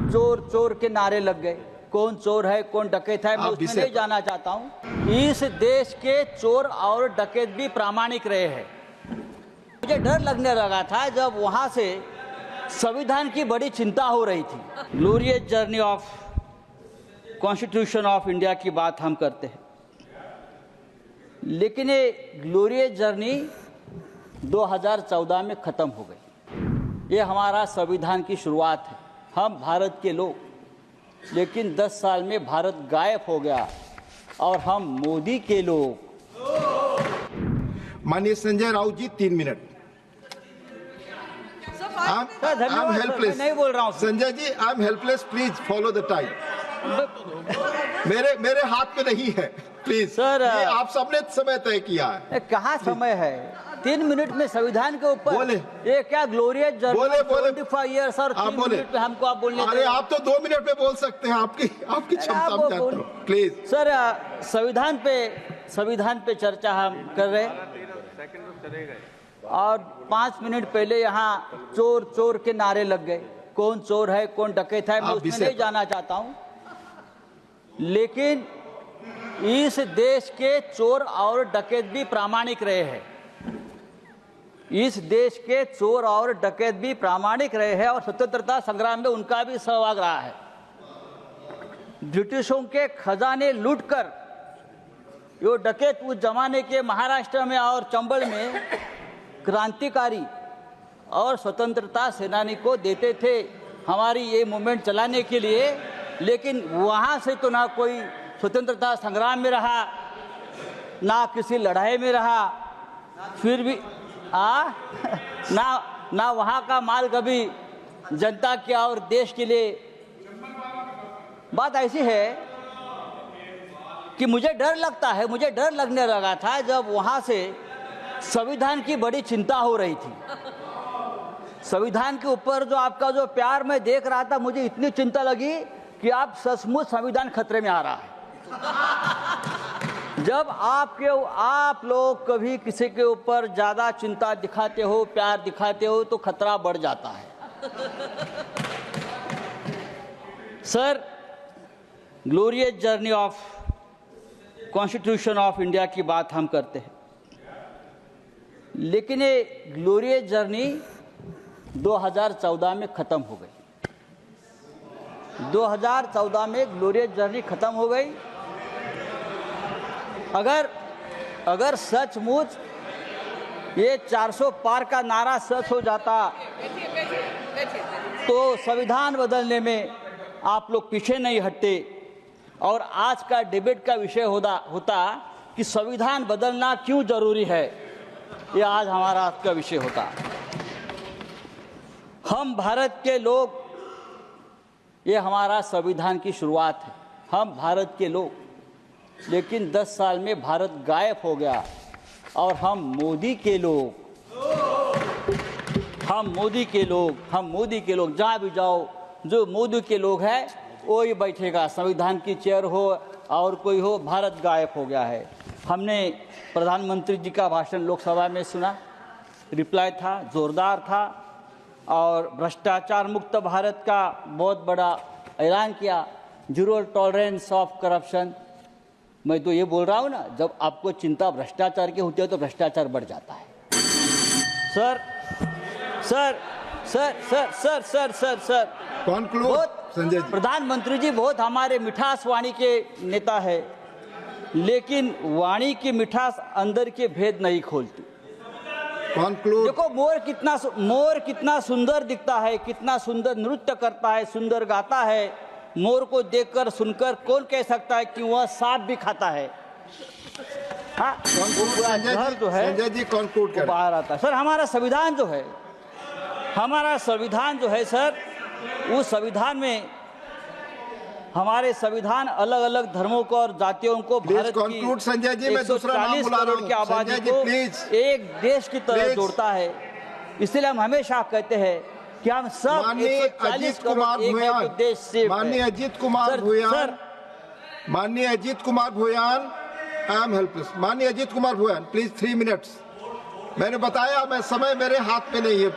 चोर चोर के नारे लग गए। कौन चोर है कौन डकैत है मैं उसमें नहीं जाना चाहता हूँ। इस देश के चोर और डकैत भी प्रामाणिक रहे हैं। मुझे डर लगने लगा था जब वहां से संविधान की बड़ी चिंता हो रही थी। Glorious journey of constitution of India की बात हम करते हैं, लेकिन ये ग्लोरियस जर्नी 2014 में खत्म हो गई। ये हमारा संविधान की शुरुआत है। हम भारत के लोग, लेकिन 10 साल में भारत गायब हो गया और हम मोदी के लोग। माननीय Sanjay Raut ji 3 minute. I'm helpless. नहीं बोल रहा हूँ Sanjay ji, I am helpless, please follow the time. मेरे हाथ में नहीं है, प्लीज सर। ये आप सबने समय तय किया है। कहाँ समय है? 3 मिनट में संविधान के ऊपर बोले। ये क्या ग्लोरियस जर्नी? बोले 25 ईयर्स और 3 मिनट में हमको आप बोलने। अरे आप तो 2 मिनट में बोल सकते हैं, आपकी क्षमता में जानता हूं। प्लीज सर, संविधान पे चर्चा हम कर रहे हैं और 5 मिनट पहले यहाँ चोर चोर के नारे लग गए। कौन चोर है कौन डकैत है मैं उसमें नहीं जाना चाहता हूँ, लेकिन इस देश के चोर और डकैत भी प्रामाणिक रहे हैं। इस देश के चोर और डकैत भी प्रामाणिक रहे हैं और स्वतंत्रता संग्राम में उनका भी सहभाग रहा है। ब्रिटिशों के खजाने लूटकर यो डकैत उस जमाने के महाराष्ट्र में और चंबल में क्रांतिकारी और स्वतंत्रता सेनानी को देते थे हमारी ये मूवमेंट चलाने के लिए, लेकिन वहाँ से तो ना कोई स्वतंत्रता संग्राम में रहा ना किसी लड़ाई में रहा, फिर भी ना वहाँ का माल कभी जनता के और देश के लिए। बात ऐसी है कि मुझे डर लगने लगा था जब वहाँ से संविधान की बड़ी चिंता हो रही थी। संविधान के ऊपर जो आपका जो प्यार मैं देख रहा था, मुझे इतनी चिंता लगी कि आप सचमुच संविधान खतरे में आ रहा है। जब आप लोग कभी किसी के ऊपर ज्यादा चिंता दिखाते हो, प्यार दिखाते हो, तो खतरा बढ़ जाता है। Sir, glorious journey of constitution of India की बात हम करते हैं, लेकिन ये ग्लोरियस जर्नी 2014 में खत्म हो गई। 2014 में ग्लोरियस जर्नी खत्म हो गई। अगर सचमुच ये 400 पार का नारा सच हो जाता तो संविधान बदलने में आप लोग पीछे नहीं हटते और आज का डिबेट का विषय होता कि संविधान बदलना क्यों जरूरी है। ये आज हमारा आज का विषय होता। हम भारत के लोग, ये हमारा संविधान की शुरुआत है। हम भारत के लोग, लेकिन 10 साल में भारत गायब हो गया और हम मोदी के लोग जहाँ भी जाओ, जो मोदी के लोग हैं वो ही बैठेगा। संविधान की चेयर हो और कोई हो, भारत गायब हो गया है। हमने प्रधानमंत्री जी का भाषण लोकसभा में सुना, रिप्लाई था, जोरदार था और भ्रष्टाचार मुक्त भारत का बहुत बड़ा ऐलान किया, 0 टॉलरेंस ऑफ करप्शन। मैं तो ये बोल रहा हूँ ना, जब आपको चिंता भ्रष्टाचार की होती है तो भ्रष्टाचार बढ़ जाता है। सर संजय जी, प्रधानमंत्री जी बहुत हमारे मिठास वाणी के नेता है, लेकिन वाणी की मिठास अंदर के भेद नहीं खोलती। देखो, मोर कितना सुंदर दिखता है, कितना सुंदर नृत्य करता है, सुंदर गाता है। मोर को देखकर सुनकर कौन कह सकता है कि वह सांप भी खाता है? हाँ, संजय जी कंक्लूड कर बाहर आता है। सर, हमारा संविधान जो है सर, उस संविधान में हमारे संविधान अलग अलग धर्मों को और जातियों को, भारत की संजय जी, मैं दूसरा नाम बुला रहा हूं, की आबादी को एक देश की तरह जोड़ता है। इसलिए हम हमेशा कहते हैं कि हम सब माननीय अजीत कुमार भूयान, आई एम हेल्पलेस। माननीय अजीत कुमार भूयान, प्लीज 3 मिनट्स। मैंने बताया, मैं समय मेरे हाथ में नहीं है।